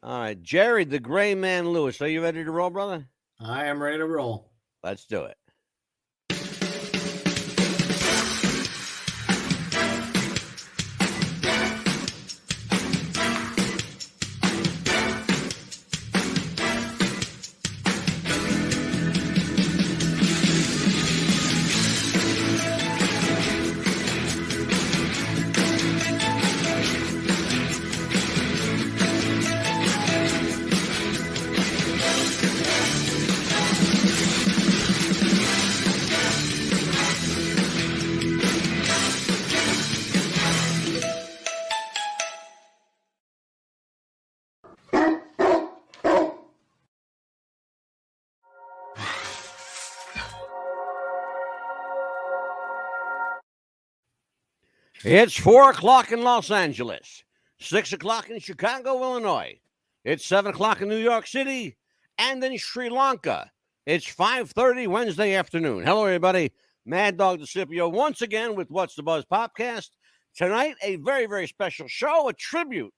All right, Jerry, the Gray Man Lewis. Are you ready to roll, brother? I am ready to roll. Let's do it. It's 4 o'clock in Los Angeles, 6 o'clock in Chicago, Illinois. It's 7 o'clock in New York City and in Sri Lanka. It's 5:30 Wednesday afternoon. Hello, everybody. Mad Dog DeCipio once again with What's the Buzz podcast. Tonight, a very, very special show, a tribute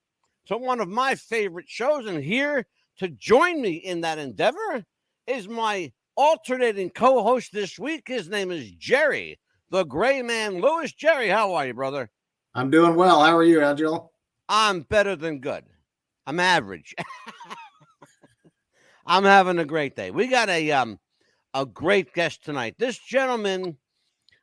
to one of my favorite shows. And here to join me in that endeavor is my alternating co-host this week. His name is Jerry, the Gray Man Lewis. Jerry, how are you, brother? I'm doing well. How are you, Angelo? I'm better than good. I'm average. I'm having a great day. We got a great guest tonight. This gentleman,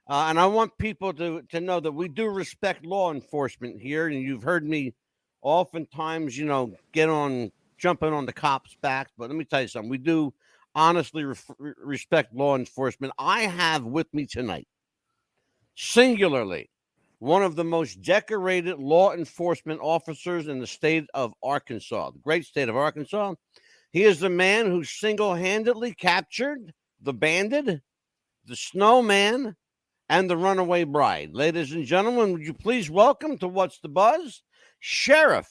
and I want people to know that we do respect law enforcement here. And you've heard me oftentimes, jumping on the cops' backs. But let me tell you something. We do honestly respect law enforcement. I have with me tonight, singularly, one of the most decorated law enforcement officers in the state of Arkansas, the great state of Arkansas. He is the man who single-handedly captured the bandit, the snowman, and the runaway bride. Ladies and gentlemen, would you please welcome to What's the Buzz, Sheriff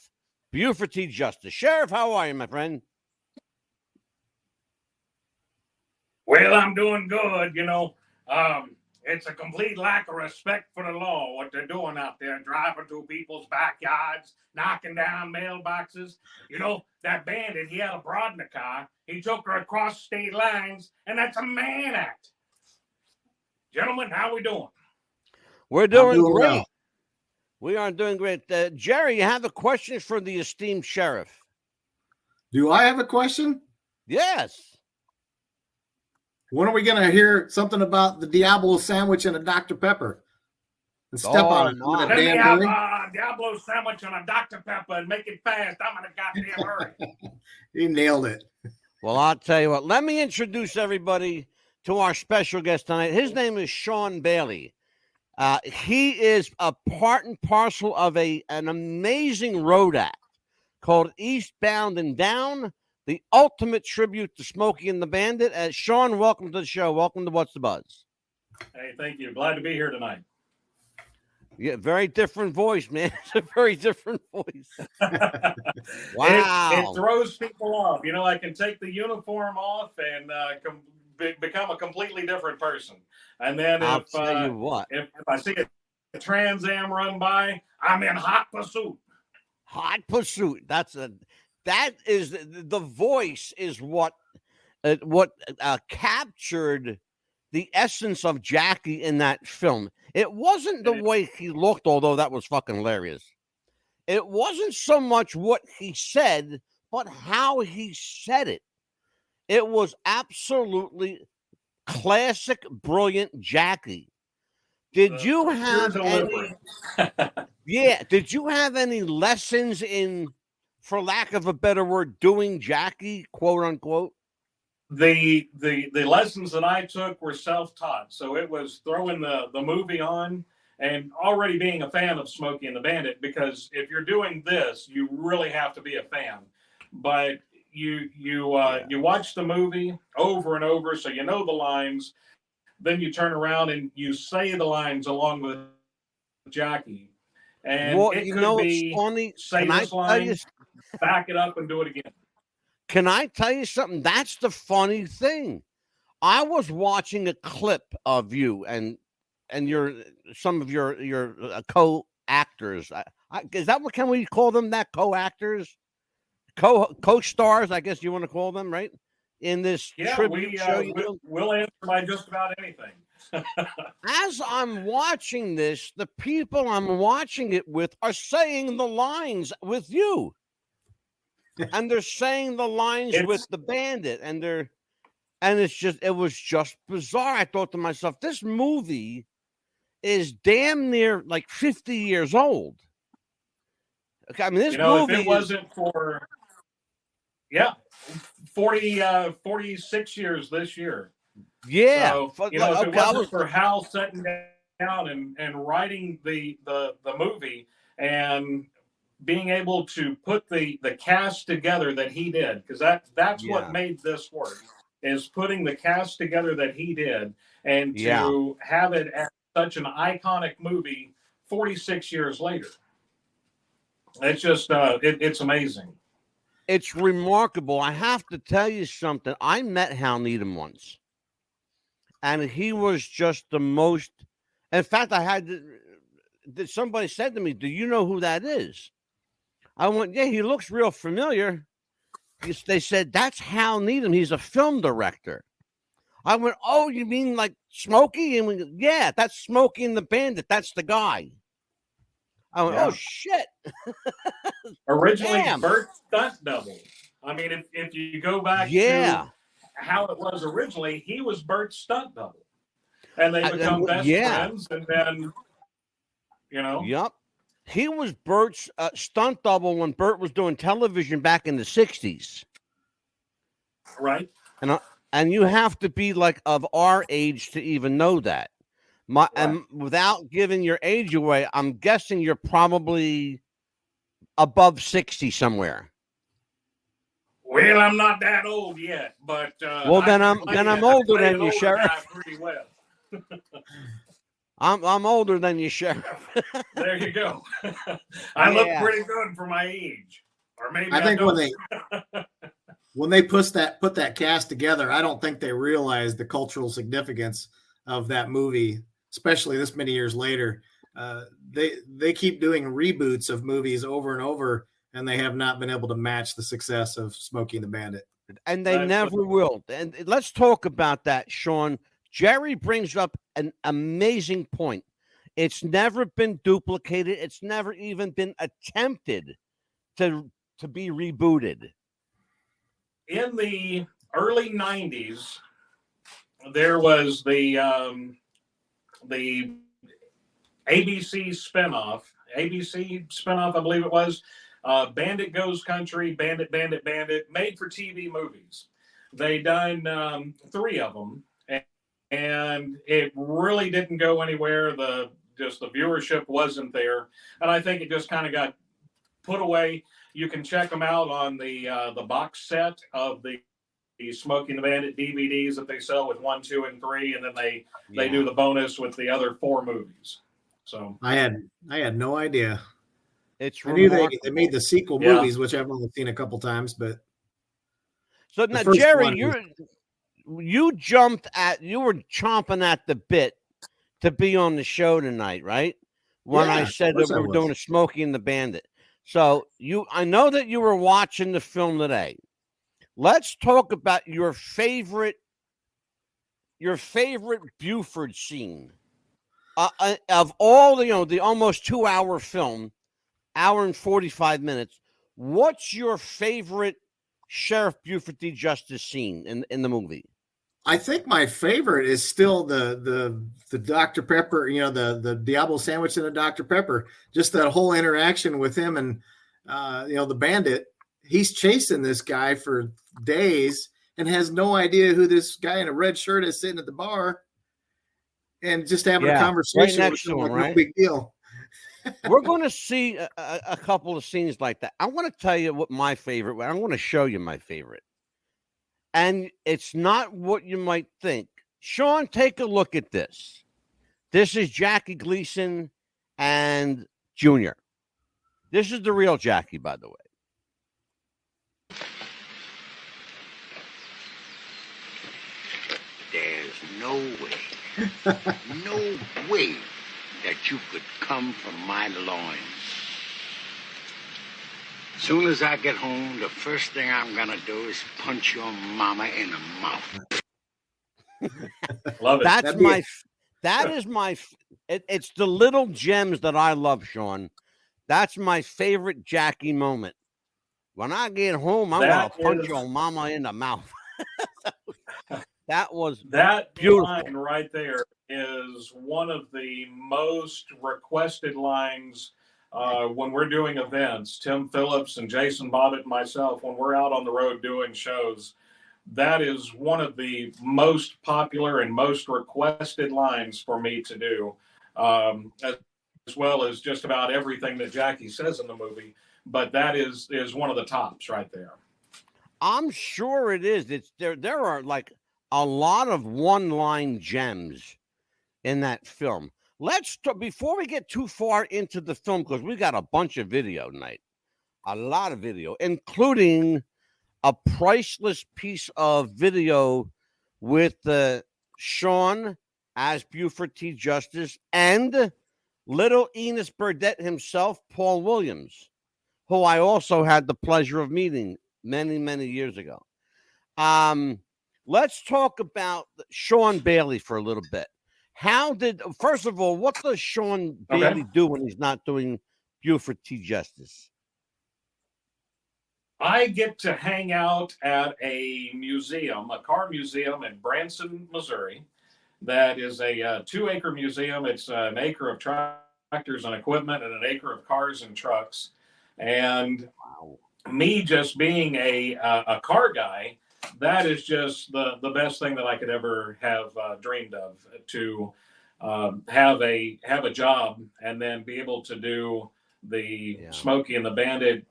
Buford T Justice. Sheriff, how are you, my friend? Well, I'm doing good, It's a complete lack of respect for the law, what they're doing out there, driving through people's backyards, knocking down mailboxes. That bandit, he had a broad in the car. He took her across state lines, and that's a Mann Act. Gentlemen, how we doing? We're doing great. Well. We are doing great. Jerry, you have a question for the esteemed sheriff? Do I have a question? Yes. When are we going to hear something about the Diablo sandwich and a Dr. Pepper? And step on it. Let me have a Diablo sandwich and a Dr. Pepper and make it fast. I'm in a goddamn hurry. He nailed it. Well, I'll tell you what. Let me introduce everybody to our special guest tonight. His name is Sean Bailey. He is a part and parcel of an amazing road act called Eastbound and Down, the ultimate tribute to Smokey and the Bandit. Sean, welcome to the show. Welcome to What's the Buzz. Hey, thank you. Glad to be here tonight. Yeah, very different voice, man. It's a very different voice. Wow. It throws people off. I can take the uniform off and become a completely different person. And then I'll tell you what. If I see a Trans Am run by, I'm in hot pursuit. Hot pursuit. That is the voice is what captured the essence of Jackie in that film. It wasn't the way he looked, although that was fucking hilarious. It wasn't so much what he said, but how he said it. It was absolutely classic, brilliant Jackie. Did you have any? Did you have any lessons in, for lack of a better word, doing Jackie, quote unquote? The lessons that I took were self-taught. So it was throwing the movie on and already being a fan of Smokey and the Bandit, because if you're doing this, you really have to be a fan. But you watch the movie over and over, so you know the lines. Then you turn around and you say the lines along with Jackie. And it could be funny. Say this line, back it up and do it again. Can I tell you something? That's the funny thing. I was watching a clip of you and some of your co-actors. Is that what can we call them? That co-actors, co-stars, I guess you want to call them, right? In this tribute show. We'll answer by just about anything. As I'm watching this, the people I'm watching it with are saying the lines with you. And they're saying the lines with the bandit. And it was just bizarre. I thought to myself, this movie is damn near like 50 years old. Okay, I mean, this movie if it wasn't for 46 years this year. Yeah. So, if it wasn't for Hal sitting down and writing the movie and being able to put the cast together that he did, because that's what made this work, is putting the cast together that he did, and to have it as such an iconic movie 46 years later. It's just it's amazing. It's remarkable. I have to tell you something. I met Hal Needham once. And he was just the most. In fact, somebody said to me, "Do you know who that is?" I went, "Yeah, he looks real familiar." They said, "That's Hal Needham. He's a film director." I went, "Oh, you mean like Smokey?" And we go, "Yeah, that's Smokey and the Bandit. That's the guy." I went, "Oh shit!" Originally, Burt Stunt Double. I mean, if you go back to how it was originally, he was Burt's stunt double, and they become best friends, and then Yep, he was Burt's stunt double when Burt was doing television back in the 60s, right? And you have to be like of our age to even know that. And without giving your age away, I'm guessing you're probably above 60 somewhere. Well, I'm not that old yet, but then I'm older than you, Sheriff. Pretty well. I'm older than you, Sheriff. There you go. I look pretty good for my age, or maybe I think when they put that cast together, I don't think they realized the cultural significance of that movie, especially this many years later. They keep doing reboots of movies over and over, and they have not been able to match the success of Smokey and the Bandit. And they never will. And let's talk about that, Sean. Jerry brings up an amazing point. It's never been duplicated. It's never even been attempted to be rebooted. In the early 90s, there was the ABC spinoff, I believe it was, Bandit Goes Country, Bandit, made for TV movies. They done 3 of them, and it really didn't go anywhere. The viewership wasn't there, and I think it just kind of got put away. You can check them out on the box set of the Smokey and the Bandit DVDs that they sell with 1, 2, and 3, and then they do the bonus with the other 4 movies. So I had no idea. I knew they made the sequel movies, which I've only seen a couple times, but so now Jerry, you were chomping at the bit to be on the show tonight, right? When I said that we were doing a Smokey and the Bandit. So I know that you were watching the film today. Let's talk about your favorite Buford scene of all the almost 2-hour film, hour and 45 minutes. What's your favorite Sheriff Buford T Justice scene in the movie? I think my favorite is still the Dr. Pepper, the Diablo sandwich and the Dr. Pepper. Just that whole interaction with him and the bandit. He's chasing this guy for days and has no idea who this guy in a red shirt is sitting at the bar, and just having a conversation right next to him, right? No big deal. We're going to see a couple of scenes like that. I want to tell you what my favorite. I want to show you my favorite. And it's not what you might think. Sean, take a look at this. This is Jackie Gleason and Junior. This is the real Jackie, by the way. There's no way, that you could come from my loins. Soon as I get home, the first thing I'm gonna do is punch your mama in the mouth. Love it. That's my. That is my. It's the little gems that I love, Sean. That's my favorite Jackie moment. When I get home, I'm gonna punch your mama in the mouth. That was that beautiful. line right there is one of the most requested lines when we're doing events. Tim Phillips and Jason Bobbitt and myself, when we're out on the road doing shows, that is one of the most popular and most requested lines for me to do, as well as just about everything that Jackie says in the movie. But that is one of the tops right there. I'm sure it is. It's there. There are like a lot of one-line gems in that film. Let's before we get too far into the film, because we got a bunch of video tonight, a lot of video, including a priceless piece of video with Sean as Buford T Justice and little Enos Burdett himself, Paul Williams, who I also had the pleasure of meeting many, many years ago. Let's talk about Sean Bailey for a little bit. First of all, what does Sean Bailey do when he's not doing Buford T Justice? I get to hang out at a museum, a car museum in Branson, Missouri. That is a 2-acre museum. It's an acre of tractors and equipment and an acre of cars and trucks. And me just being a car guy, that is just the best thing that I could ever have dreamed of, to have a job and then be able to do the Smokey and the Bandit,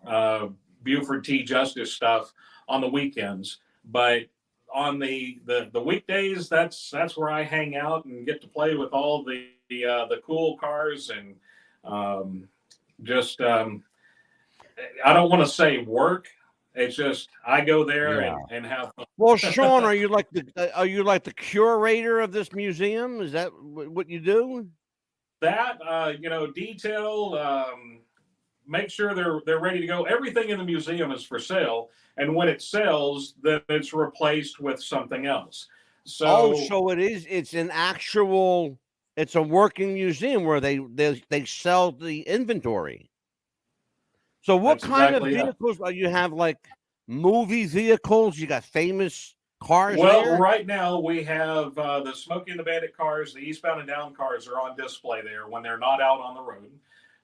Buford T Justice stuff on the weekends. But on the weekdays, that's where I hang out and get to play with all the cool cars and I don't want to say work. It's just I go there and have fun. Well, Sean, are you like the curator of this museum? Is that what you do? That detail, make sure they're ready to go. Everything in the museum is for sale, and when it sells, then it's replaced with something else. So it's an actual, it's a working museum where they sell the inventory. So what kind of vehicles are you have? Like movie vehicles? You got famous cars? Well, right now we have the Smokey and the Bandit cars. The eastbound and down cars are on display there when they're not out on the road.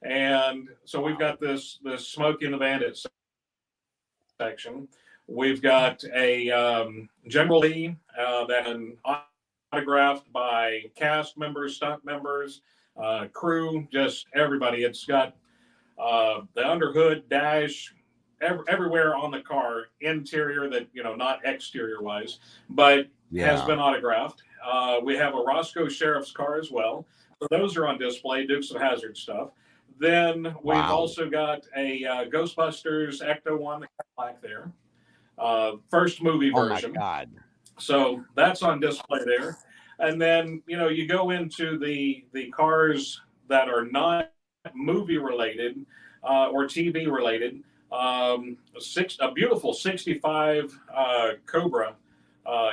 And so we've got this Smokey and the Bandit section. We've got a General Lee that autographed by cast members, stunt members, crew, just everybody. It's got the underhood, dash, everywhere on the car, interior that, not exterior wise, but has been autographed. We have a Roscoe Sheriff's car as well. So those are on display, Dukes of Hazzard stuff. Then we've also got a Ghostbusters Ecto-1 Cadillac there. First movie version. Oh my God. So that's on display there. And then, you go into the cars that are not movie related or TV related. A beautiful 65 Cobra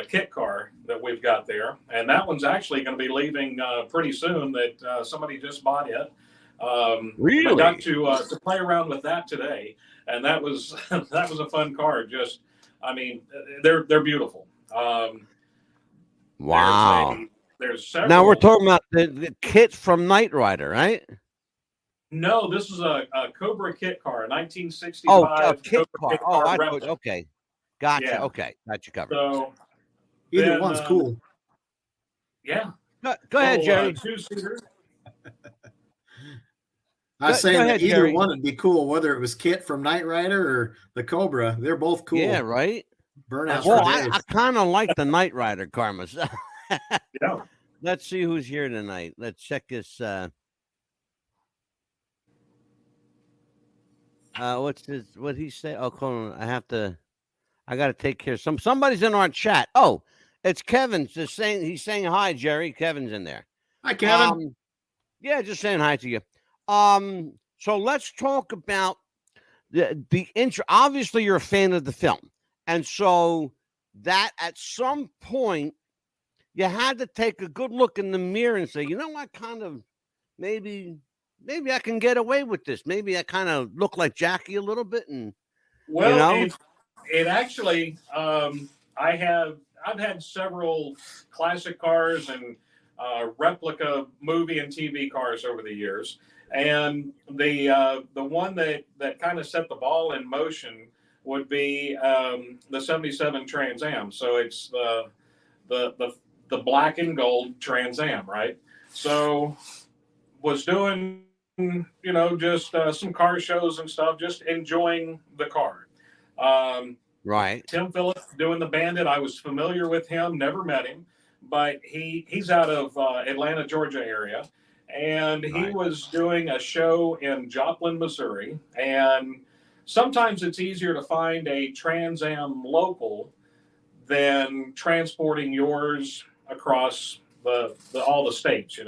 kit car that we've got there. And that one's actually going to be leaving pretty soon, that somebody just bought it. Really? I got to play around with that today, and that was that was a fun car. Just, they're beautiful. Wow. There's several. Now we're talking about the kit from Knight Rider, right? No, this is a Cobra kit car, a 1965. Oh, a kit Cobra car. Kit car Okay. Gotcha. Yeah. Okay. Got you covered. So either one's cool. Yeah. Go ahead, Jerry. Two-seater. I was saying that either Jerry. one would be cool, whether it was Kit from Knight Rider or the Cobra. They're both cool. Yeah, right? Burnouts Well, for days. I kind of like the Knight Rider car myself. Yeah. Let's see who's here tonight. Let's check this. What'd he say? Oh, hold on. I got to take care of somebody's in our chat. Oh, it's Kevin. He's saying hi, Jerry. Kevin's in there. Hi, Kevin. Yeah, just saying hi to you. So let's talk about the intro. Obviously, you're a fan of the film, and so that at some point you had to take a good look in the mirror and say, you know what, kind of maybe I can get away with this. Maybe I kind of look like Jackie a little bit, and well, it actually, I've had several classic cars and replica movie and TV cars over the years, and the one that kind of set the ball in motion would be the '77 Trans Am. So it's the black and gold Trans Am, right? So was doing just some car shows and stuff, just enjoying the car. right. Tim Phillips doing the Bandit. I was familiar with him, never met him, but he's out of Atlanta, Georgia area, and he was doing a show in Joplin, Missouri. And sometimes it's easier to find a Trans Am local than transporting yours across all the states.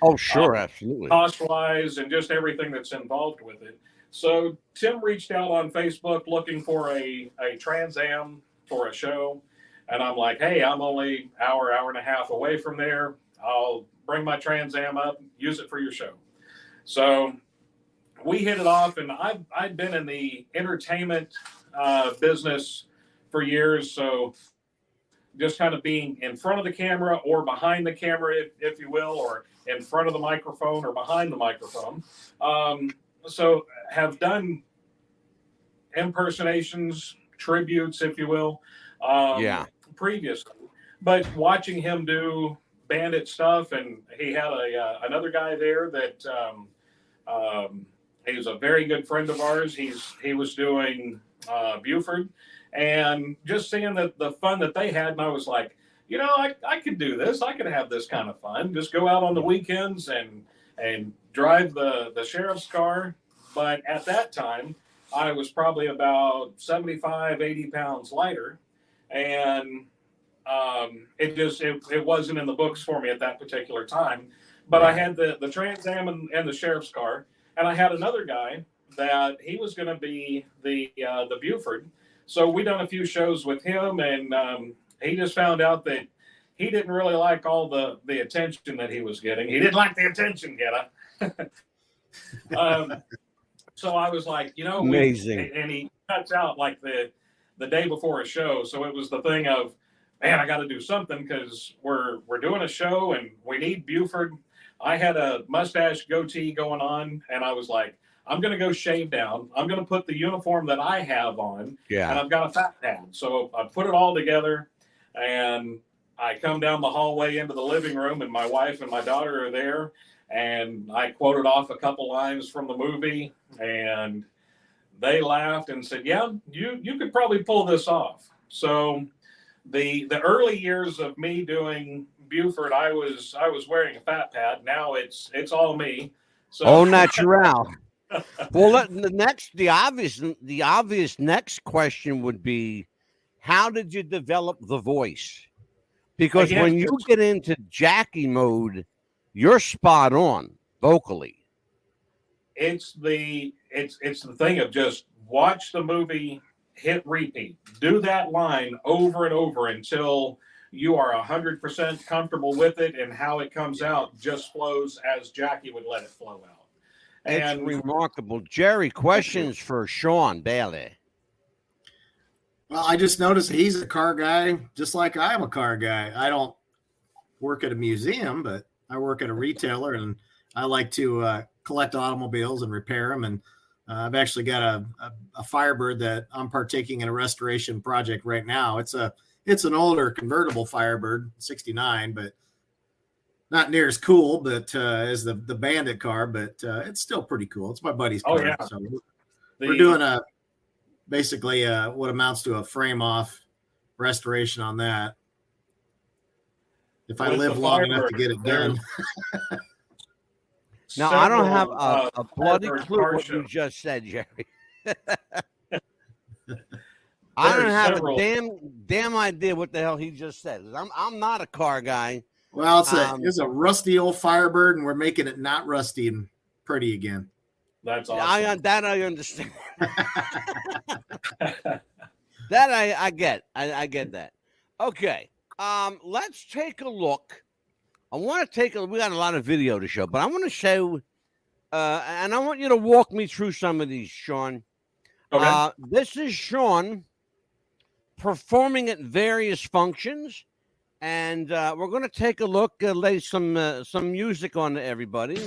Oh, sure, absolutely. Cost-wise and just everything that's involved with it. So Tim reached out on Facebook looking for a Trans Am for a show. And I'm like, hey, I'm only hour and a half away from there. I'll bring my Trans Am up, use it for your show. So we hit it off, and I'd been in the entertainment business for years. So just kind of being in front of the camera or behind the camera, if you will, or in front of the microphone or behind the microphone. So have done impersonations, tributes, if you will, previously. But watching him do Bandit stuff, and he had another guy there that he was a very good friend of ours. He was doing Buford, and just seeing the fun that they had, and I was like, I could do this. I could have this kind of fun. Just go out on the weekends and drive the sheriff's car. But at that time, I was probably about 75, 80 pounds lighter. And it wasn't in the books for me at that particular time. But I had the Trans Am and the sheriff's car. And I had another guy that he was going to be the Buford. So we done a few shows with him, and he just found out that he didn't really like all the attention that he was getting. He didn't like the attention, so I was like, amazing. And he cuts out like the day before a show. So it was the thing of, man, I got to do something because we're doing a show and we need Buford. I had a mustache goatee going on, and I was like, I'm going to go shave down. I'm going to put the uniform that I have on, and I've got a fat pad. So I put it all together, and I come down the hallway into the living room, and my wife and my daughter are there, and I quoted off a couple lines from the movie, and they laughed and said, yeah, you could probably pull this off. So the early years of me doing Buford, I was wearing a fat pad. Now it's all me. So au natural. Well, the obvious next question would be, how did you develop the voice? Because when you get into Jackie mode, you're spot on vocally. It's the thing of just watch the movie, hit repeat, do that line over and over until you are 100% comfortable with it, and how it comes out just flows as Jackie would let it flow out. And it's remarkable. Jerry, questions for Sean Bailey. Well, I just noticed he's a car guy, just like I'm a car guy. I don't work at a museum, but I work at a retailer, and I like to collect automobiles and repair them. And I've actually got a Firebird that I'm partaking in a restoration project right now. It's an older convertible Firebird, 69, but not near as cool, but as the Bandit car, but it's still pretty cool. It's my buddy's car. Oh, yeah. So we're doing basically what amounts to a frame off restoration on that. If I live long enough to get it done. Now, I don't have a bloody clue what you just said, Jerry. I don't have a damn idea what the hell he just said. I'm not a car guy. Well, it's a rusty old Firebird, and we're making it not rusty and pretty again. That's awesome. That I understand. That I get. I get that. Okay. Let's take a look. I want to take a. We got a lot of video to show, but I want to show. And I want you to walk me through some of these, Sean. Okay. This is Sean performing at various functions, and we're going to take a look, lay some music on to everybody.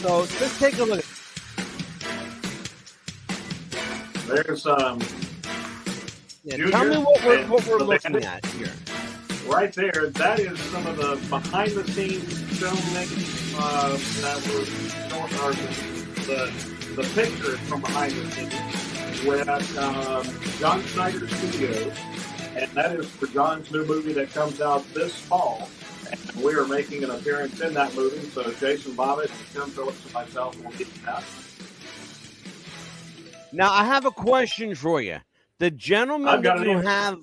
So let's take a look. There's Yeah, tell me what we're looking at here. Right there, that is some of the behind-the-scenes filmmaking that was shown, or the pictures from behind the scenes. We're at John Schneider's studio, and that is for John's new movie that comes out this fall. And we are making an appearance in that movie, so Jason Bobbitt, Tim Phillips, and myself will be in that. Now, I have a question for you. The gentleman that you have,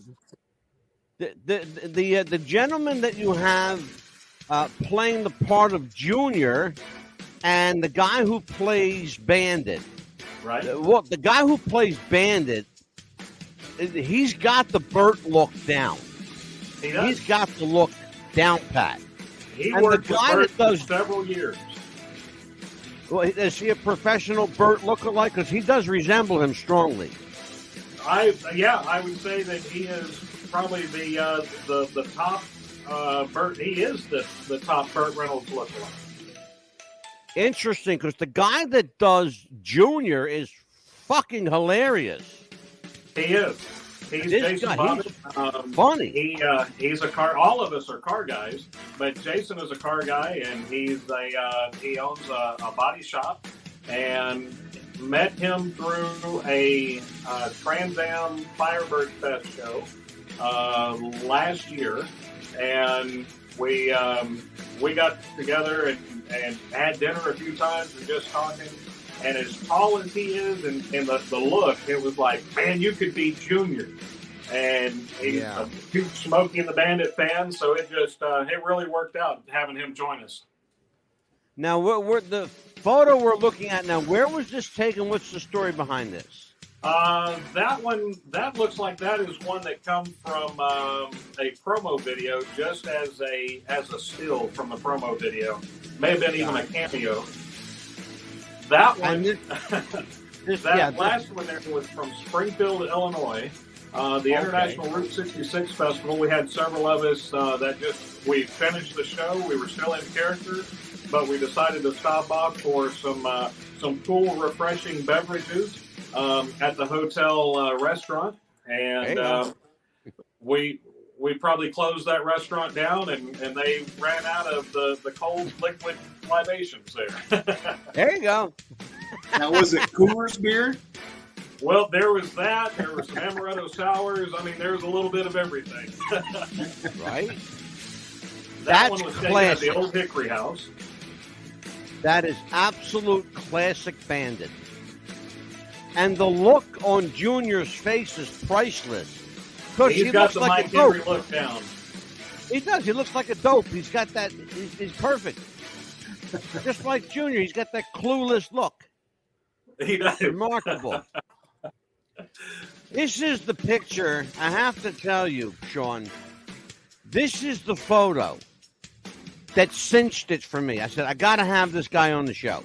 the gentleman that you have playing the part of Junior, and the guy who plays Bandit. Right. Well, the guy who plays Bandit, he's got the Burt look down. He does. He's got the look down pat. He and worked the guy with Burt that does for several years. Well, is he a professional Burt lookalike? Because he does resemble him strongly. I would say that he is probably the top Burt. He is the top Burt Reynolds lookalike. Interesting, because the guy that does Junior is fucking hilarious. He is. He's Jason Bobbitt. Funny. He's a car. All of us are car guys, but Jason is a car guy, and he owns a body shop, and met him through a Trans Am Firebird Fest show last year, and we got together and had dinner a few times and just talking. And as tall as he is, and the look, it was like, man, you could be Junior. And he's a huge Smokey and the Bandit fan, so it really worked out having him join us. Now, we're the photo we're looking at now, where was this taken? What's the story behind this? That looks like that is one that comes from a promo video, just as a still from a promo video. May have been even a cameo. That one, last one there was from Springfield, Illinois, the International Route 66 Festival. We had several of us we finished the show. We were still in character, but we decided to stop off for some cool, refreshing beverages at the hotel restaurant, and we probably closed that restaurant down, and they ran out of the cold liquid libations there. There you go. Now, was it Coors beer? Well, there was that. There were some amaretto sours. I mean, there was a little bit of everything. Right? That one was taken at the Old Hickory House. That is absolute classic Bandit. And the look on Junior's face is priceless. He's got the Mike Henry look down. He does. He looks like a dope. He's got that. He's perfect. Just like Junior, he's got that clueless look. He does. Remarkable. This is the picture. I have to tell you, Sean, this is the photo that cinched it for me. I said, I got to have this guy on the show.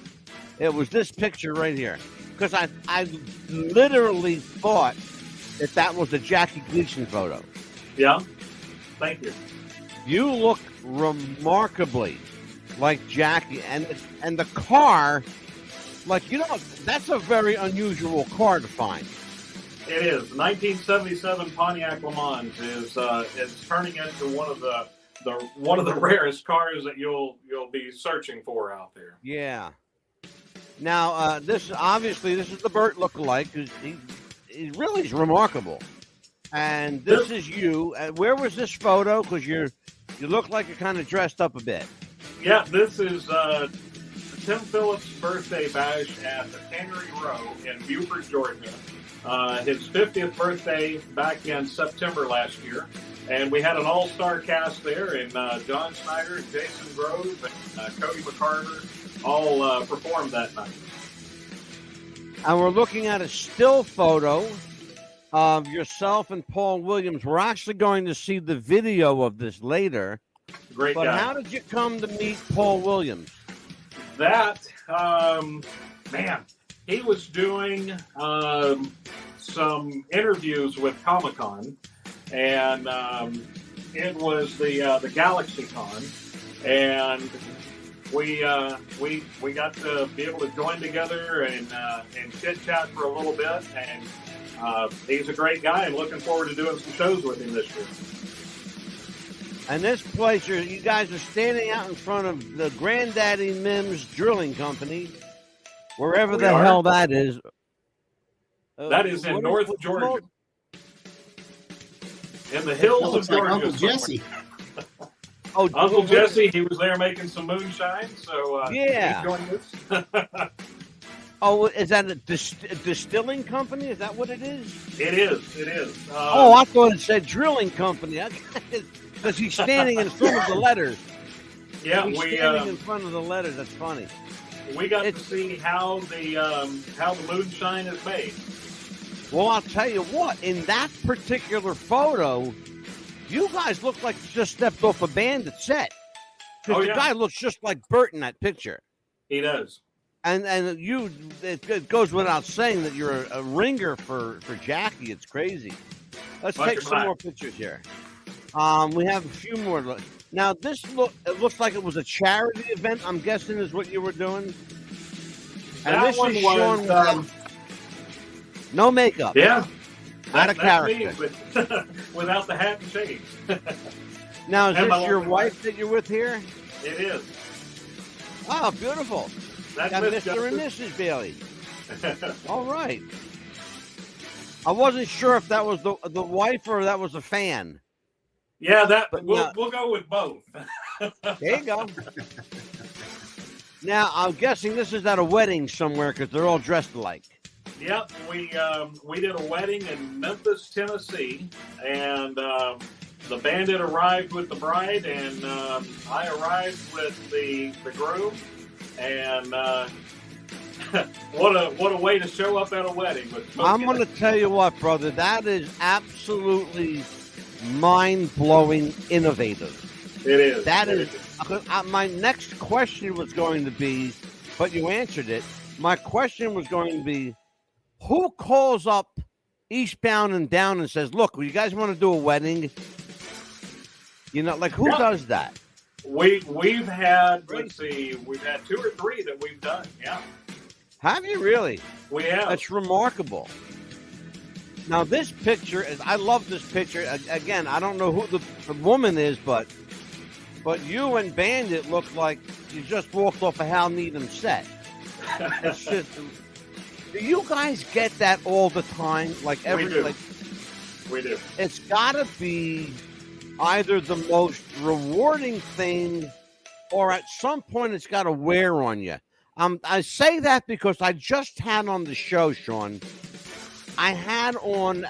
It was this picture right here. Because I literally thought that was a Jackie Gleason photo. Yeah. Thank you. You look remarkably like Jackie. And the car, that's a very unusual car to find. It is. 1977 Pontiac Le Mans is turning into one of the rarest cars that you'll be searching for out there. Yeah. Now, this is the Burt lookalike, because he really is remarkable. And this is you. Where was this photo? Because you look like you're kind of dressed up a bit. Yeah, this is Tim Phillips' birthday bash at the Tannery Row in Buford, Georgia. His 50th birthday back in September last year. And we had an all-star cast there, and John Schneider, Jason Grove, and Cody McCarver all performed that night. And we're looking at a still photo of yourself and Paul Williams. We're actually going to see the video of this later. Great But guy. how did you come to meet Paul Williams? That, man, he was doing some interviews with Comic-Con, and it was the Galaxy Con, and we got to be able to join together and chit chat for a little bit, and he's a great guy, and looking forward to doing some shows with him this year. And this place, you guys are standing out in front of the Granddaddy Mims Drilling Company, wherever the hell that is. That is in North Georgia. In the hills of Georgia. Uncle Jesse. Uncle Jesse, he was there making some moonshine, so yeah. he joined us. Oh, is that a distilling company? Is that what it is? It is. I thought it said drilling company. Because he's standing in front of the letters. Yeah, he's standing in front of the letters. That's funny. We got to see how the moonshine is made. Well, I'll tell you what. In that particular photo, you guys look like you just stepped off a Bandit set. Because the guy looks just like Burt in that picture. He does. And it goes without saying that you're a ringer for Jackie. It's crazy. Let's take some more pictures here. We have a few more. Now, it looks like it was a charity event, I'm guessing is what you were doing. And that this one is was Sean no makeup. Yeah. Not a character. Me, but without the hat and shades. Now, is this your wife that you're with here? It is. Oh, beautiful. That's got Mr. and Mrs. Bailey. All right. I wasn't sure if that was the wife or that was a fan. Yeah, we'll go with both. There you go. Now, I'm guessing this is at a wedding somewhere because they're all dressed alike. Yep, we did a wedding in Memphis, Tennessee, and the Bandit arrived with the bride, and I arrived with the groom, and what a way to show up at a wedding. I'm going to tell you what, brother, that is absolutely mind-blowing innovative. It is. That is. My next question was going to be, but you answered it. My question was going to be, who calls up Eastbound and Down and says, look, you guys want to do a wedding? You know, like, who does that? We've had, let's see, we've had 2 or 3 that we've done, yeah. Have you really? We have. That's remarkable. Now, this picture, I love this picture. Again, I don't know who the woman is, but you and Bandit look like you just walked off a Hal Needham set. It's just, do you guys get that all the time? Like we do. We do. It's got to be either the most rewarding thing, or at some point it's got to wear on you. I say that because I just had on the show, Sean. I had on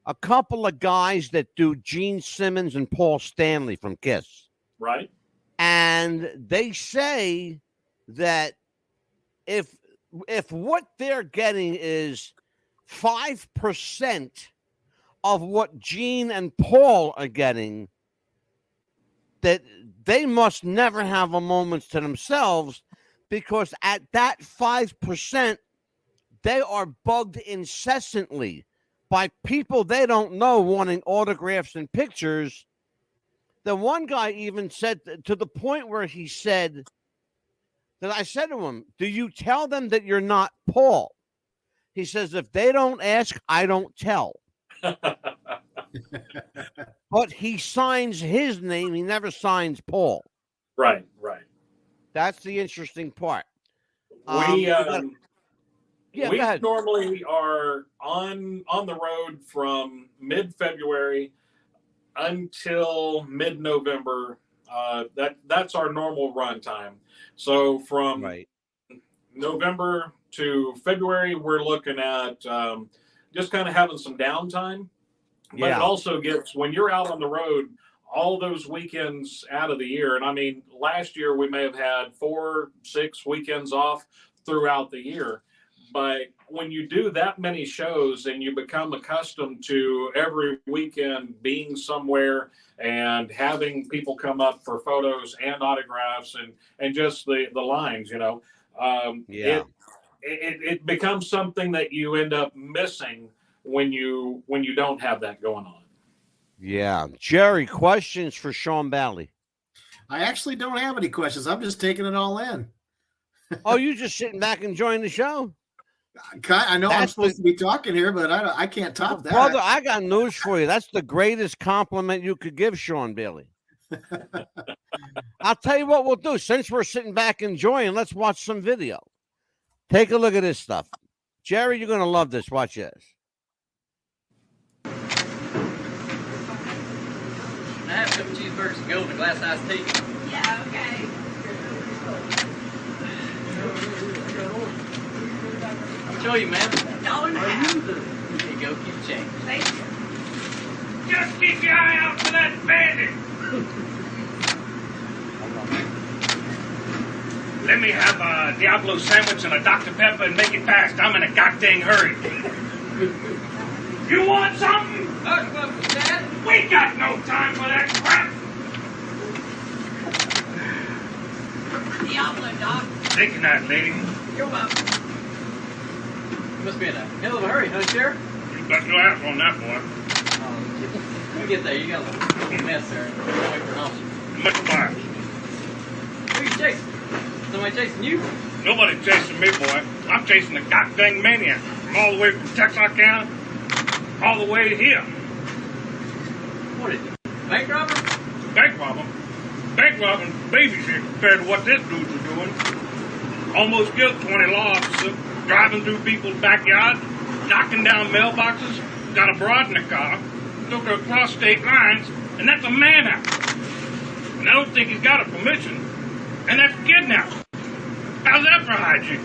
a couple of guys that do Gene Simmons and Paul Stanley from Kiss. Right. And they say that if what they're getting is 5% of what Gene and Paul are getting, that they must never have a moment to themselves, because at that 5%, they are bugged incessantly by people they don't know wanting autographs and pictures. The one guy even said, to the point where he said, that I said to him, do you tell them that you're not Paul? He says, if they don't ask, I don't tell. But he signs his name. He never signs Paul. Right. That's the interesting part. We we normally are on the road from mid-February until mid-November. That's our normal run time. So from November to February, we're looking at just kind of having some downtime. But it also gets, when you're out on the road, all those weekends out of the year. And I mean, last year we may have had 4-6 weekends off throughout the year. But when you do that many shows and you become accustomed to every weekend being somewhere and having people come up for photos and autographs and just the lines, it becomes something that you end up missing when you don't have that going on. Yeah. Jerry, questions for Sean Bally? I actually don't have any questions. I'm just taking it all in. Oh, you just sitting back enjoying the show? I know I'm supposed to be talking here, but I can't top that. Brother, I got news for you. That's the greatest compliment you could give Sean Bailey. I'll tell you what we'll do. Since we're sitting back enjoying, let's watch some video. Take a look at this stuff. Jerry, you're going to love this. Watch this. I have a couple cheeseburgers and go with a glass of iced tea. Yeah, okay. I'll show you, man. $1.50. Here you go, keep change. Thank you. Just keep your eye out for that bandit. Let me have a Diablo sandwich and a Dr. Pepper and make it fast. I'm in a goddamn hurry. You want something? Dad? We got no time for that crap. Diablo, Doc. Thank you, night, lady. You're welcome. You must be in a hell of a hurry, huh, Sheriff? You bet your ass on that, boy. Let me get there. You got a little mess there. Wait for an officer. Much obliged. Who are you chasing? Somebody chasing you? Nobody chasing me, boy. I'm chasing a goddamn maniac. From all the way from Texarkana all the way to here. What is it? Bank robber? Bank robber? Bank robbing babies here compared to what this dudes are doing. Almost killed 20 law officers, driving through people's backyards, knocking down mailboxes, got a broad in the car, took her across state lines, and that's a manhunt. And I don't think he's got a permission. And that's kidnapping. How's that for hygiene?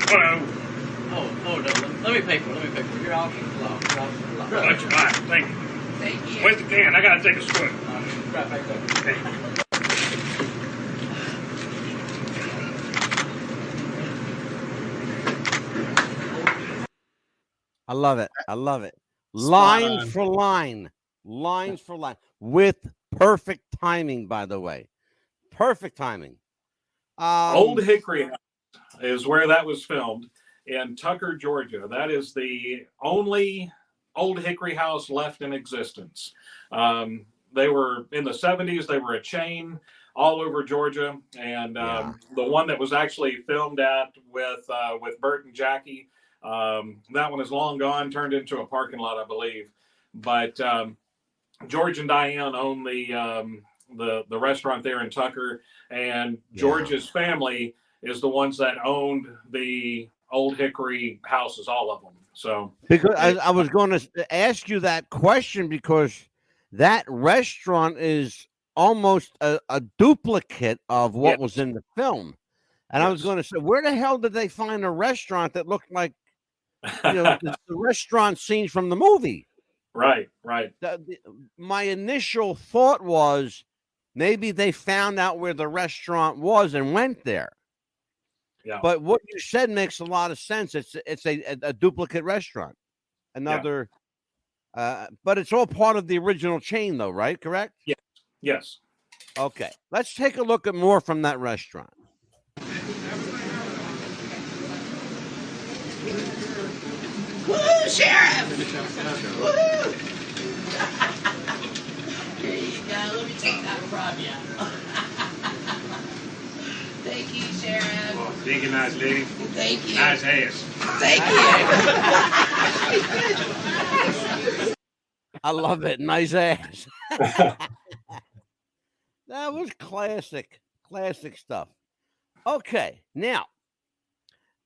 Hello. Oh, no. Let me pay for it. Your option's law. Much obliged. Thank you. Thank you. Where's the can? I gotta take a swig. Right back there. Okay. I love it. Line for line. Lines for line. With perfect timing, by the way. Perfect timing. Old Hickory House is where that was filmed in Tucker, Georgia. That is the only Old Hickory House left in existence. They were in the 70s. They were a chain all over Georgia. And the one that was actually filmed at with Burt and Jackie, that one is long gone, turned into a parking lot, I believe. But George and Diane own the restaurant there in Tucker, and George's family is the ones that owned the Old Hickory houses, all of them. So because I was going to ask you that question because that restaurant is almost a duplicate of what was in the film. And I was going to say, where the hell did they find a restaurant that looked like the restaurant scenes from the movie? Right. My initial thought was maybe they found out where the restaurant was and went there. Yeah. But what you said makes a lot of sense. It's a duplicate restaurant. Another, but it's all part of the original chain, though, right? Correct? Yeah. Yes. Okay. Let's take a look at more from that restaurant. Woo, Sheriff! Woo! Here you go. Let me take that from you. Thank you, Sheriff. Oh, thank you, nice lady. Thank you. Nice ass. Thank you. I love it. Nice ass. That was classic stuff. Okay, now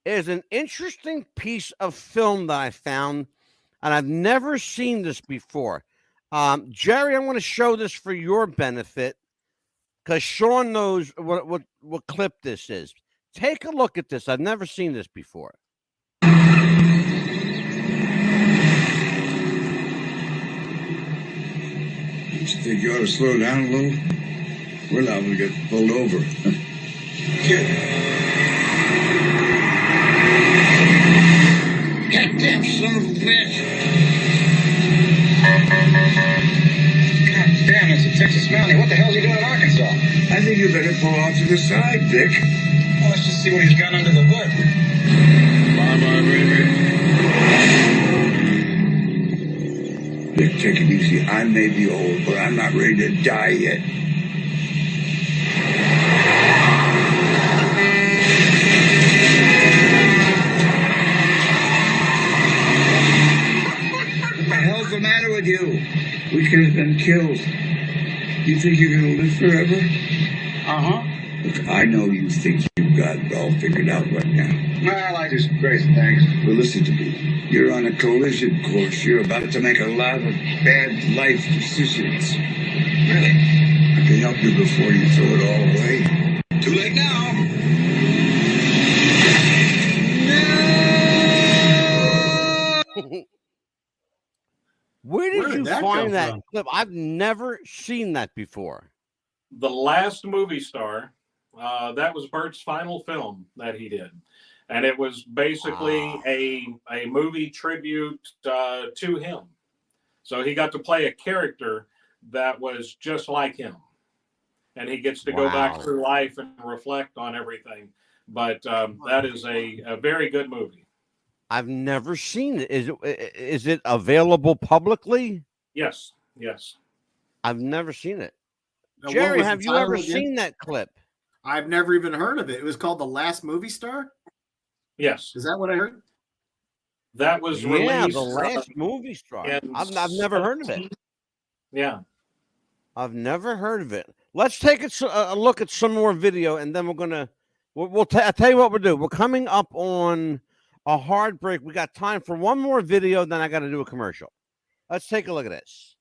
there's an interesting piece of film that I found, and I've never seen this before. Jerry, I'm going to show this for your benefit because Sean knows what clip this is. Take a look at this. I've never seen this before. You think you ought to slow down a little? We're liable to get pulled over. Kid. Goddamn son of a bitch. God damn, it's a Texas Mountie. What the hell's he doing in Arkansas? I think you better pull off to the side, Dick. Well, let's just see what he's got under the hood. Bye-bye, baby. Dick, take it easy. I may be old, but I'm not ready to die yet. What the hell's the matter with you? We could have been killed. You think you're going to live forever? Uh-huh. Look, I know you think you've got it all figured out right now. Well, I just crazy, thanks. Well, listen to me. You're on a collision course. You're about to make a lot of bad life decisions. Really? I can help you before you throw it all away. Too late now. No! Where did you that find come that from? clip? I've never seen that before. The Last Movie Star, that was Burt's final film that he did. And it was basically a movie tribute to him. So he got to play a character that was just like him. And he gets to go back through life and reflect on everything. But that is a very good movie. I've never seen it. Is it available publicly? Yes, yes. I've never seen it. Now, what Jerry, was the have you title ever again? seen that clip? I've never even heard of it. It was called The Last Movie Star? Yes. Is that what I heard? That was Yeah, released. The Last Movie Star. in I've never heard of it. Yeah. I've never heard of it. Let's take a look at some more video, and then we're gonna. I'll tell you what we'll do. We're coming up on a hard break. We got time for one more video, then I got to do a commercial. Let's take a look at this.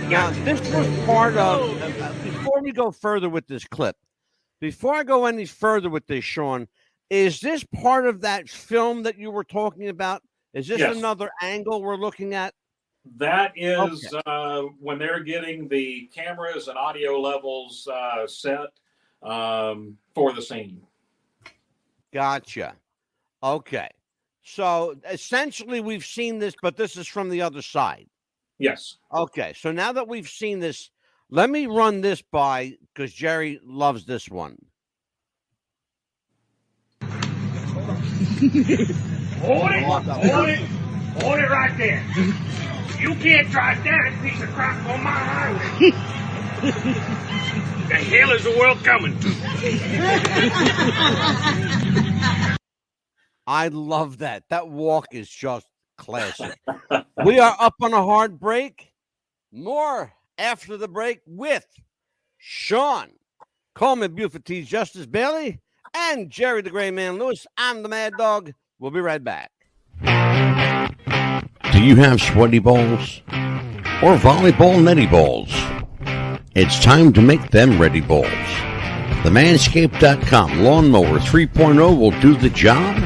Now, this was part of. Before we go further with this clip, before I go any further with this, Sean, is this part of that film that you were talking about? Is this Yes. another angle we're looking at? That is when they're getting the cameras and audio levels set for the scene. Gotcha. Okay. So essentially we've seen this, but this is from the other side. Yes. Okay. So now that we've seen this, let me run this by because Jerry loves this one. Hold it right there. You can't drive that piece of crap on my highway. The hell is the world coming to? I love that. That walk is just classic. We are up on a hard break. More after the break with Sean Coleman, Buford T Justice Bailey, and Jerry the Gray Man Lewis. I'm the Mad Dog. We'll be right back. Do you have sweaty balls or volleyball netty balls? It's time to make them ready balls. The Manscaped.com Lawnmower 3.0 will do the job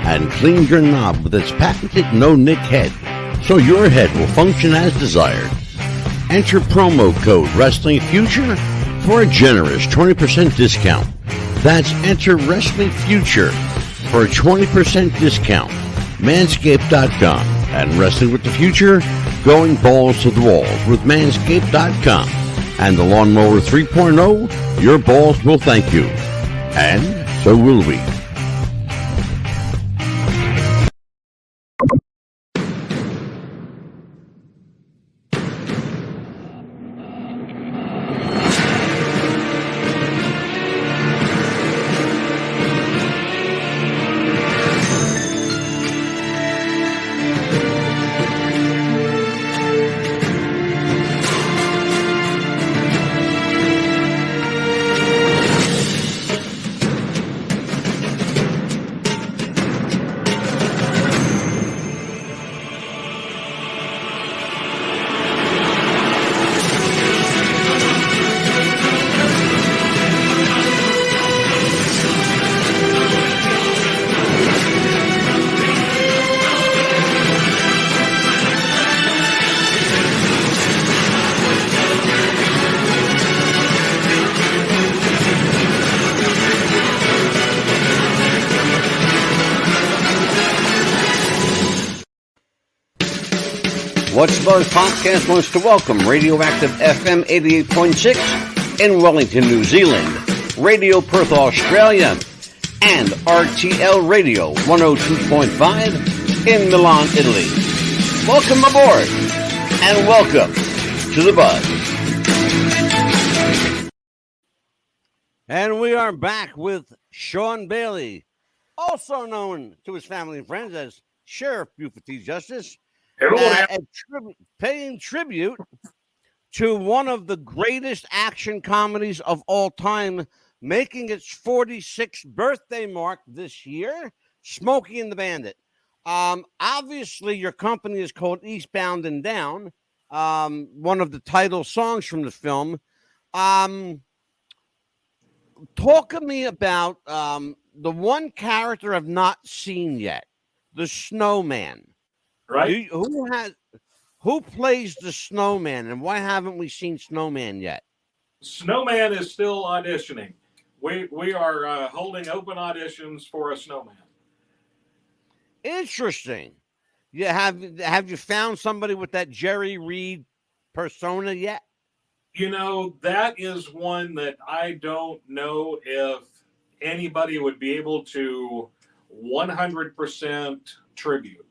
and clean your knob with its patented no-nick head, so your head will function as desired. Enter promo code Wrestling Future for a generous 20% discount. That's enter Wrestling Future for a 20% discount. Manscaped.com and Wrestling with the Future, going balls to the walls with Manscaped.com and the Lawnmower 3.0. Your balls will thank you, and so will we. What's Buzz Podcast wants to welcome Radioactive FM 88.6 in Wellington, New Zealand, Radio Perth, Australia, and RTL Radio 102.5 in Milan, Italy. Welcome aboard, and welcome to the Buzz. And we are back with Sean Bailey, also known to his family and friends as Sheriff Buford T Justice, paying tribute to one of the greatest action comedies of all time, making its 46th birthday mark this year, Smokey and the Bandit. Obviously, your company is called Eastbound and Down, one of the title songs from the film. Talk to me about the one character I've not seen yet, the Snowman. Right? Who plays the Snowman, and why haven't we seen Snowman yet? Snowman is still auditioning. We are holding open auditions for a Snowman. Interesting. Have you found somebody with that Jerry Reed persona yet? You know, that is one that I don't know if anybody would be able to 100% tribute.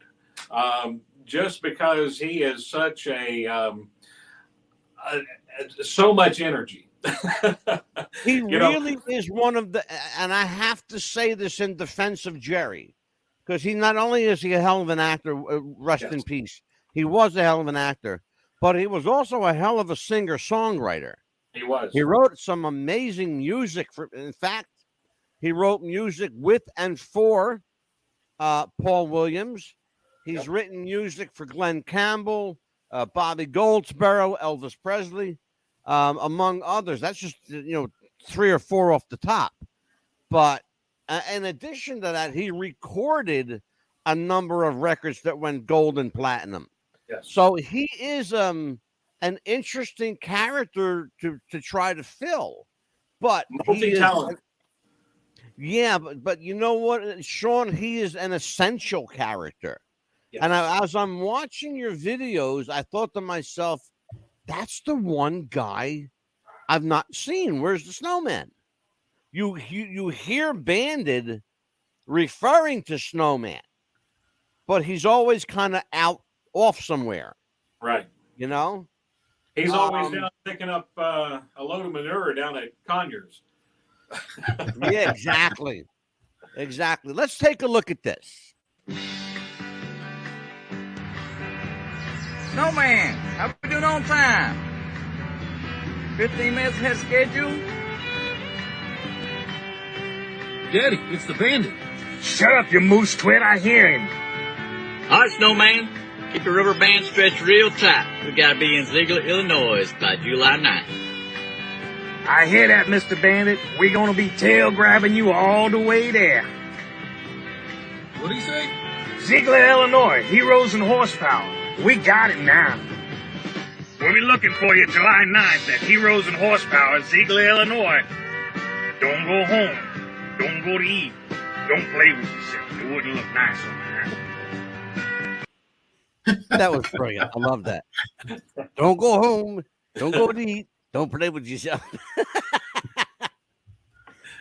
Just because he is such so much energy. He really is one of the, and I have to say this in defense of Jerry, because he not only is he a hell of an actor, rest in peace, he was a hell of an actor, but he was also a hell of a singer-songwriter. He was. He wrote some amazing music. In fact, he wrote music with and for Paul Williams. He's written music for Glenn Campbell, Bobby Goldsboro, Elvis Presley, among others. That's just, 3 or 4 off the top. But in addition to that, he recorded a number of records that went gold and platinum. Yes. So he is an interesting character to try to fill. But multi-talented. Yeah, but you know what, Sean, he is an essential character. Yes. And as I'm watching your videos, I thought to myself, that's the one guy I've not seen. Where's the Snowman? You hear Bandit referring to Snowman, but he's always kind of off somewhere. Right. You know? He's always down picking up a load of manure down at Conyers. Yeah, exactly. Exactly. Let's take a look at this. Snowman, how we doing on time? 15 minutes ahead of schedule? Daddy, it's the Bandit. Shut up, you moose twit. I hear him. All right, Snowman. Keep your rubber band stretched real tight. We gotta be in Ziegler, Illinois by July 9th. I hear that, Mr. Bandit. We're gonna be tail grabbing you all the way there. What'd he say? Ziegler, Illinois. Heroes and horsepower. We got it now. We'll be looking for you July 9th at Heroes and Horsepower, Ziegler, Illinois. Don't go home. Don't go to eat. Don't play with yourself. It wouldn't look nice on that. That was brilliant. I love that. Don't go home. Don't go to eat. Don't play with yourself.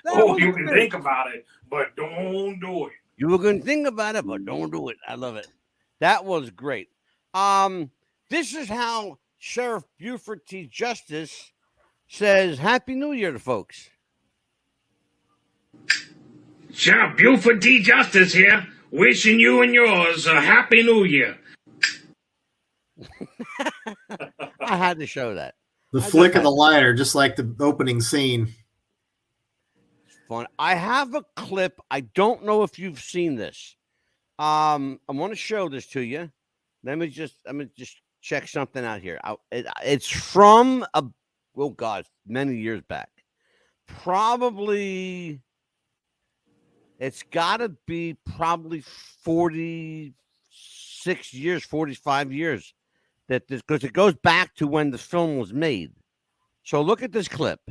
You can think about it, but don't do it. You were going to think about it, but don't do it. I love it. That was great. This is how Sheriff Buford T Justice says Happy New Year to folks. Sheriff Buford T Justice here, wishing you and yours a Happy New Year. I had to show that. The flick of the lighter, just like the opening scene. Fun. I have a clip. I don't know if you've seen this. I want to show this to you. Let me just check something out here. It's from many years back. Probably, it's got to be probably 46 years, 45 years. Because it goes back to when the film was made. So look at this clip.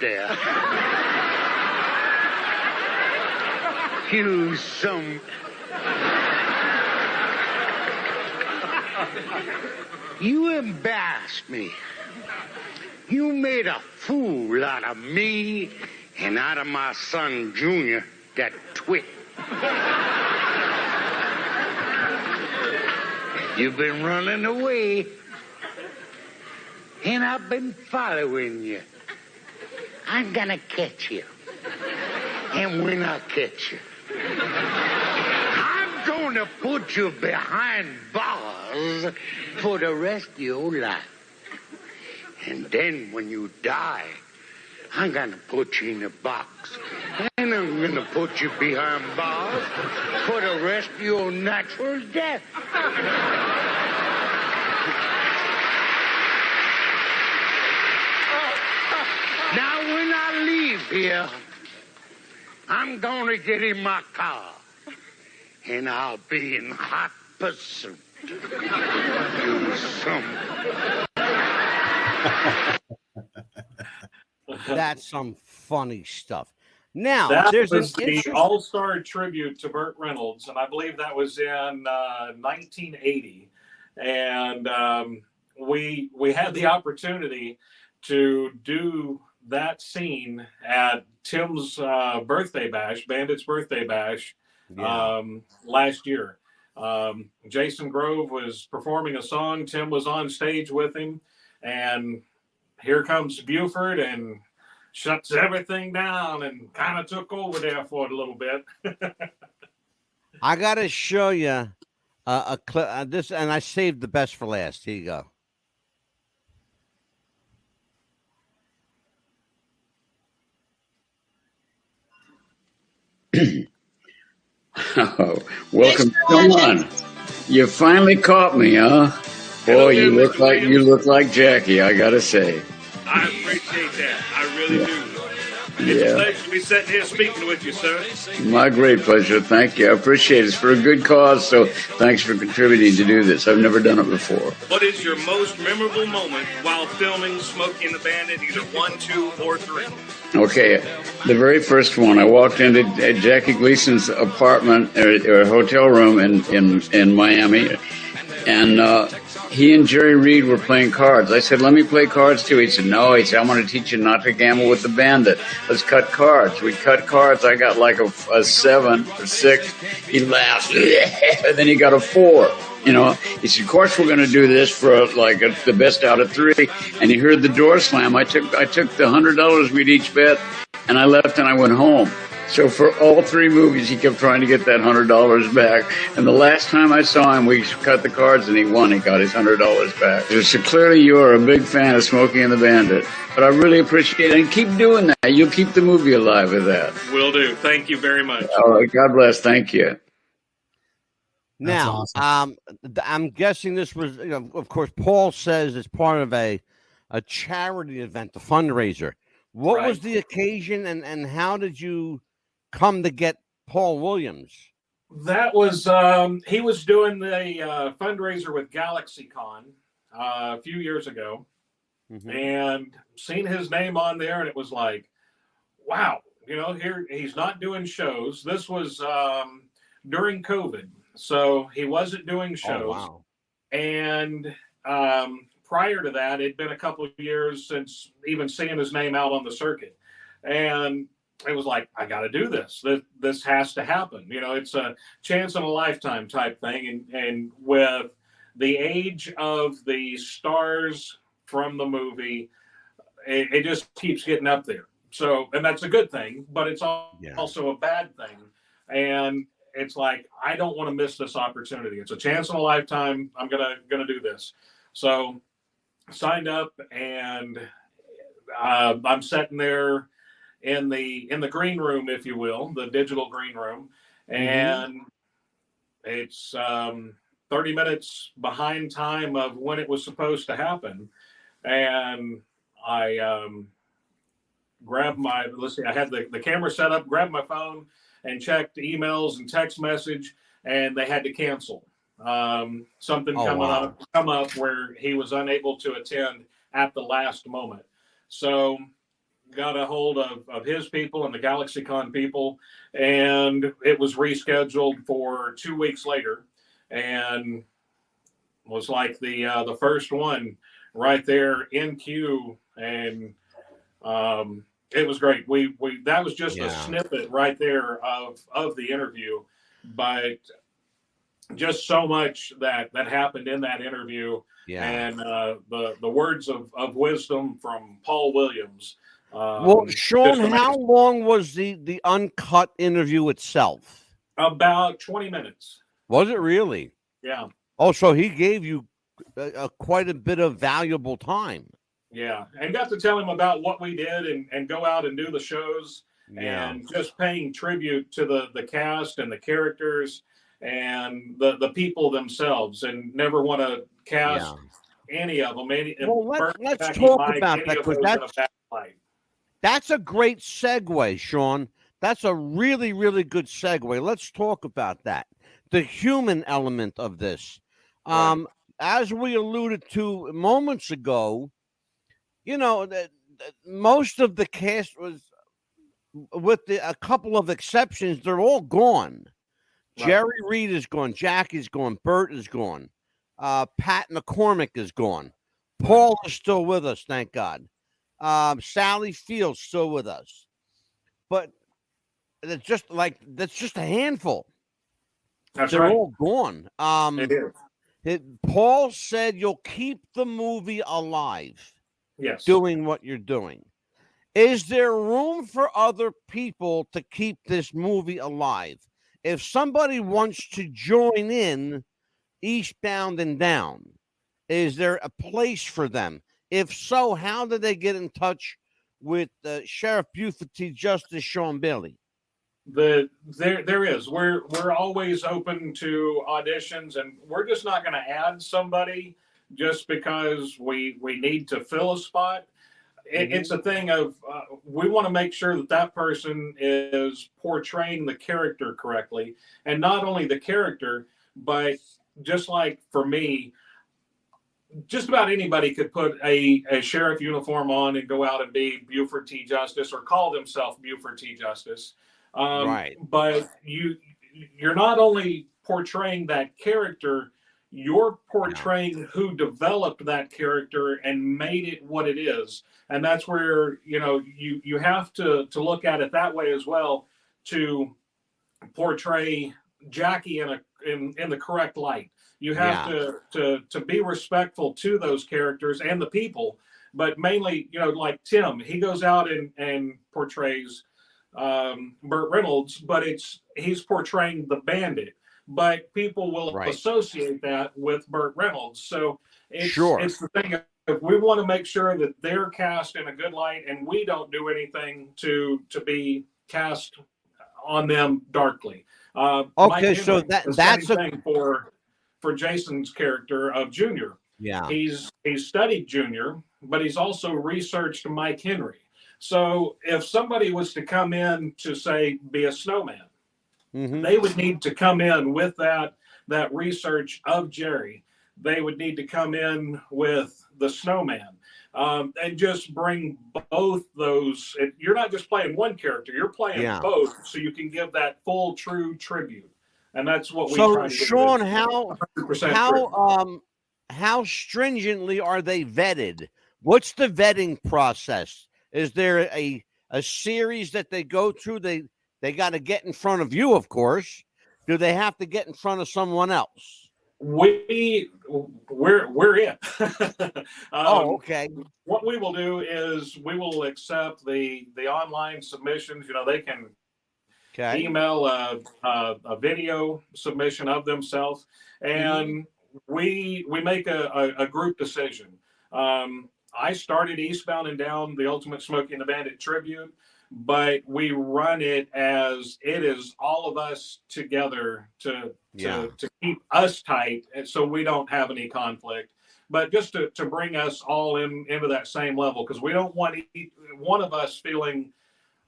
there. You some... You embarrassed me. You made a fool out of me and out of my son, Junior, that twit. You've been running away, and I've been following you. I'm gonna catch you. And when I catch you, I'm gonna put you behind bars for the rest of your life. And then when you die, I'm gonna put you in a box. And I'm gonna put you behind bars for the rest of your natural death. Now when I leave here, I'm gonna get in my car. And I'll be in hot pursuit. You some... That's some funny stuff. Now, that there's was an the interesting... all-star tribute to Burt Reynolds, and I believe that was in 1980. And we had the opportunity to do that scene at Tim's birthday bash, Bandit's birthday bash, last year. Jason Grove was performing a song. Tim was on stage with him, and here comes Buford and shuts everything down and kind of took over there for a little bit. I got to show you a clip. This, and I saved the best for last. Here you go. Oh, welcome. Come on. You finally caught me, huh? Boy, you look like Jackie, I gotta say. I appreciate that. I really do. It's a pleasure to be sitting here speaking with you, sir. My great pleasure. Thank you. I appreciate it. It's for a good cause, so thanks for contributing to do this. I've never done it before. What is your most memorable moment while filming Smokey and the Bandit, either 1, 2, or 3? Okay, the very first one, I walked into Jackie Gleason's apartment or hotel room in Miami, and he and Jerry Reed were playing cards. I said, let me play cards too. He said, no. He said, I'm going to teach you not to gamble with the bandit. Let's cut cards. We cut cards. I got like a 7 or 6. He laughed. And then he got a 4. You know, he said, of course we're going to do this for the best out of 3. And he heard the door slam. I took the $100 we'd each bet, and I left and I went home. So for all 3 movies, he kept trying to get that $100 back. And the last time I saw him, we cut the cards and he won. He got his $100 back. So clearly you are a big fan of Smokey and the Bandit. But I really appreciate it. And keep doing that. You'll keep the movie alive with that. Will do. Thank you very much. All right. God bless. Thank you. Now, awesome. I'm guessing this was, of course, Paul says it's part of a charity event, a fundraiser. What was the occasion, and how did you come to get Paul Williams? That was, he was doing the fundraiser with GalaxyCon a few years ago, and seen his name on there, and it was like, wow, here he's not doing shows. This was during COVID. So he wasn't doing shows. Oh, wow. And prior to that, it'd been a couple of years since even seeing his name out on the circuit. And it was like, I got to do this. This has to happen. It's a chance in a lifetime type thing. And with the age of the stars from the movie, it just keeps getting up there. So, and that's a good thing, but it's also a bad thing. And it's like, I don't want to miss this opportunity. It's a chance in a lifetime. I'm gonna do this. So signed up, and I'm sitting there in the green room, if you will, the digital green room, and it's 30 minutes behind time of when it was supposed to happen. And I grabbed I had the camera set up, grabbed my phone, and checked emails and text message, and they had to cancel. Something come up where he was unable to attend at the last moment. So got a hold of his people and the GalaxyCon people, and it was rescheduled for 2 weeks later, and was like the first one right there in queue, and it was great. We that was just a snippet right there of the interview, but just so much that happened in that interview. And the words of wisdom from Paul Williams. Well, Sean, how long was the uncut interview itself? About 20 minutes. Was it really? Yeah. Oh, so he gave you quite a bit of valuable time. Yeah, and got to tell him about what we did and go out and do the shows, and just paying tribute to the cast and the characters and the people themselves, and never want to cast any of them. Let's talk about that, because that's a great segue, Sean. That's a really, really good segue. Let's talk about that. The human element of this. As we alluded to moments ago, you know, most of the cast was, with a couple of exceptions, they're all gone. Right. Jerry Reed is gone. Jackie's gone. Burt is gone. Pat McCormick is gone. Paul is still with us, thank God. Sally Field's still with us. But it's just that's just a handful. They're all gone. Paul said you'll keep the movie alive. Yes. Doing what you're doing. Is there room for other people to keep this movie alive? If somebody wants to join in Eastbound and Down, is there a place for them? If so, how do they get in touch with Sheriff Buford T Justice, Sean Bailey? There is. We're always open to auditions, and we're just not going to add somebody just because we need to fill a spot. It's a thing of we want to make sure that person is portraying the character correctly, and not only the character, but just like for me, just about anybody could put a sheriff uniform on and go out and be Buford T Justice, or call themselves Buford T Justice. Right. But you're not only portraying that character, you're portraying who developed that character and made it what it is. And that's where, you have to look at it that way as well, to portray Jackie in the correct light. You have to be respectful to those characters and the people, but mainly, like Tim, he goes out and portrays Burt Reynolds, but he's portraying the bandit. But people will associate that with Burt Reynolds. So it's the thing of, we want to make sure that they're cast in a good light, and we don't do anything to be cast on them darkly. Okay, so that's a thing for Jason's character of Junior. Yeah, he's studied Junior, but he's also researched Mike Henry. So if somebody was to come in to, say, be a snowman, they would need to come in with that research of Jerry. They would need to come in with the snowman, and just bring both those. You're not just playing one character; you're playing both, so you can give that full, true tribute. And that's what we try to do. So, Sean, how stringently are they vetted? What's the vetting process? Is there a series that they go through? They got to get in front of you, of course. Do they have to get in front of someone else? We're it. Okay. What we will do is we will accept the online submissions. They can email a video submission of themselves, and we make a group decision. I started Eastbound and Down, the Ultimate Smokey and the Bandit tribute, but we run it as it is all of us together to keep us tight, and so we don't have any conflict, but just to bring us all into that same level, because we don't want one of us feeling,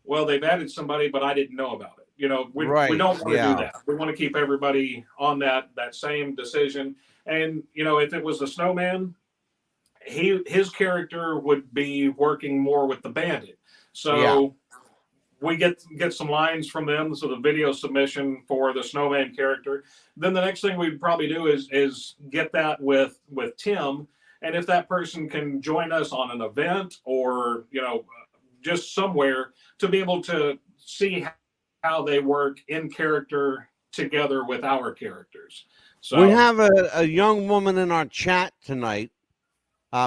well, they've added somebody, but I didn't know about it. We don't want to do that. We want to keep everybody on that same decision. And, if it was a snowman, his character would be working more with the bandit. So we get some lines from them. So the video submission for the snowman character. Then the next thing we'd probably do is get that with Tim. And if that person can join us on an event or, just somewhere to be able to see how they work in character together with our characters. So we have a young woman in our chat tonight.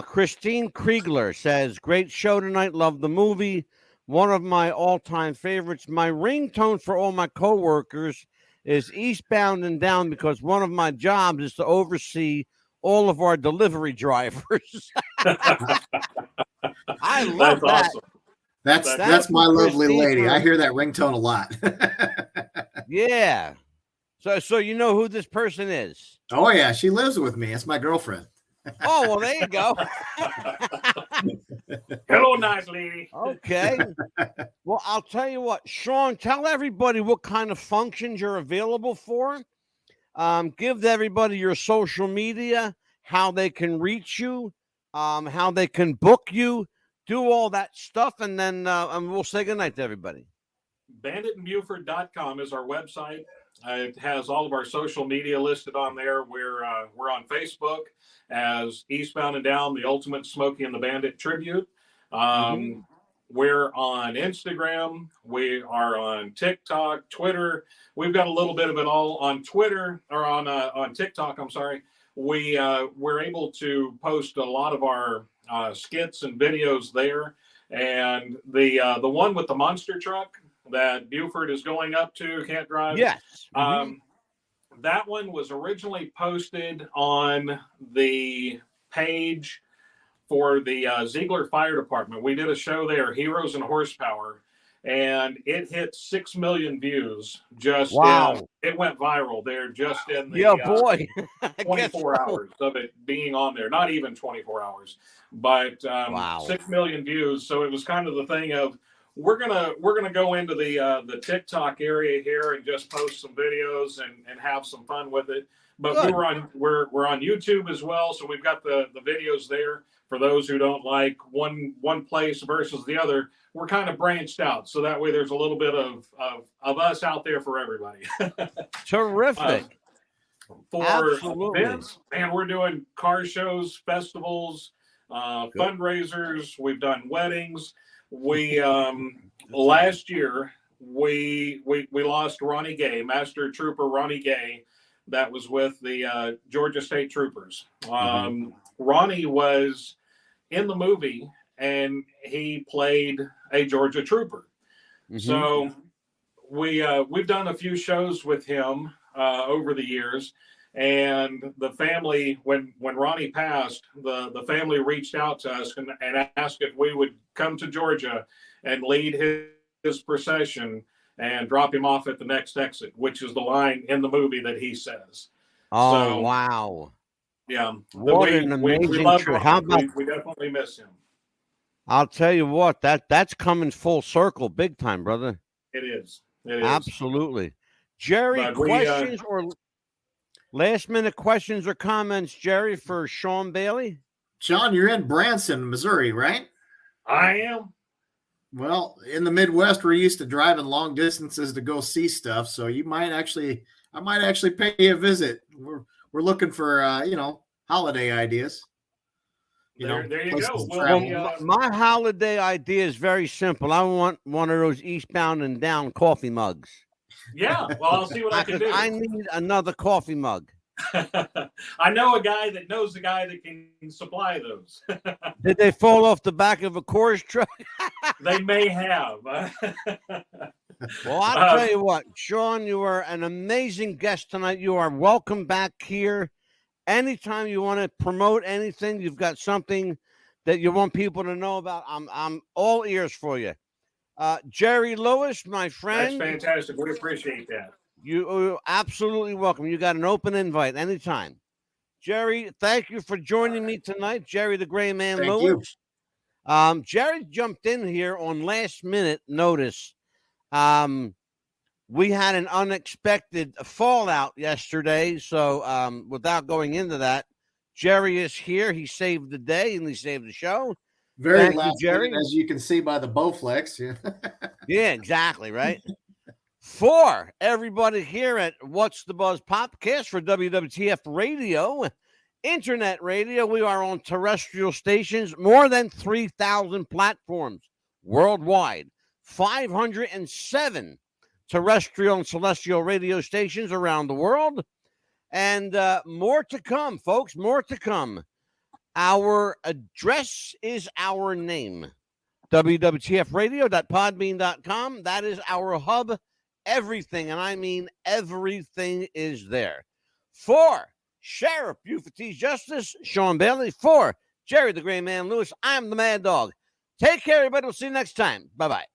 Christine Kriegler says, great show tonight. Love the movie. One of my all-time favorites. My ringtone for all my coworkers is Eastbound and Down because one of my jobs is to oversee all of our delivery drivers. I love that. Awesome. That's my lovely lady. I hear that ringtone a lot. Yeah. So you know who this person is? Oh yeah, she lives with me. It's my girlfriend. Oh, well, there you go. Hello, nice lady. Okay. Well, I'll tell you what, Sean, tell everybody what kind of functions you're available for. Give everybody your social media, how they can reach you, how they can book you, do all that stuff, and then we'll say goodnight to everybody. banditandbuford.com is our website. It has all of our social media listed on there. We're on Facebook as Eastbound and Down, the Ultimate Smokey and the Bandit Tribute. We're on Instagram. We are on TikTok, Twitter. We've got a little bit of it all on Twitter or on TikTok. I'm sorry. We're able to post a lot of our skits and videos there. And the one with the monster truck that Buford is going up to, can't drive. Yes. That one was originally posted on the page for the Ziegler Fire Department. We did a show there, Heroes and Horsepower, and it hit 6 million views. It went viral there just in the 24 hours of it being on there. Not even 24 hours, but 6 million views. So it was kind of the thing of, we're gonna go into the TikTok area here and just post some videos and have some fun with it. But we're on YouTube as well, so we've got the videos there for those who don't like one place versus the other. We're kind of branched out, so that way there's a little bit of us out there for everybody. Terrific. For events, and we're doing car shows, festivals, fundraisers. We've done weddings. We last year we lost Ronnie Gay, Master Trooper Ronnie Gay, that was with the Georgia State Troopers. Ronnie was in the movie and he played a Georgia Trooper. So we've done a few shows with him over the years. And the family, when Ronnie passed, the family reached out to us and asked if we would come to Georgia and lead his procession and drop him off at the next exit, which is the line in the movie that he says. Oh, wow. Yeah. What an amazing trip. How about, we definitely miss him. I'll tell you what, that's coming full circle big time, brother. It is. It is. Absolutely. Jerry, questions or last minute questions or comments, Jerry, for Sean Bailey? Sean, you're in Branson, Missouri, right? I am. Well, in the Midwest, we're used to driving long distances to go see stuff. So I might actually pay you a visit. We're looking for, holiday ideas. There you go. Well, my holiday idea is very simple. I want one of those Eastbound and Down coffee mugs. Yeah, well, I'll see what I can do. I need another coffee mug. I know a guy that knows the guy that can supply those. Did they fall off the back of a Coors truck? They may have. Well, I'll tell you what, Sean, you are an amazing guest tonight. You are welcome back here. Anytime you want to promote anything, you've got something that you want people to know about, I'm all ears for you. Jerry Lewis, my friend. That's fantastic. We appreciate that. You're absolutely welcome. You got an open invite anytime. Jerry, thank you for joining me tonight. Jerry the Gray Man Lewis. Jerry jumped in here on last minute notice. We had an unexpected fallout yesterday. So without going into that, Jerry is here. He saved the day and he saved the show. Very Thank you, last Jerry. minute, as you can see by the Bowflex. Yeah, exactly, right? For everybody here at What's the Buzz Popcast for WWTF Radio, Internet Radio, we are on terrestrial stations, more than 3,000 platforms worldwide, 507 terrestrial and celestial radio stations around the world, and more to come, folks, more to come. Our address is our name, wwtfradio.podbean.com. That is our hub. Everything, and I mean everything, is there. For Sheriff Buford T Justice, Sean Bailey, for Jerry the Gray Man Lewis, I'm the Mad Dog. Take care, everybody. We'll see you next time. Bye-bye.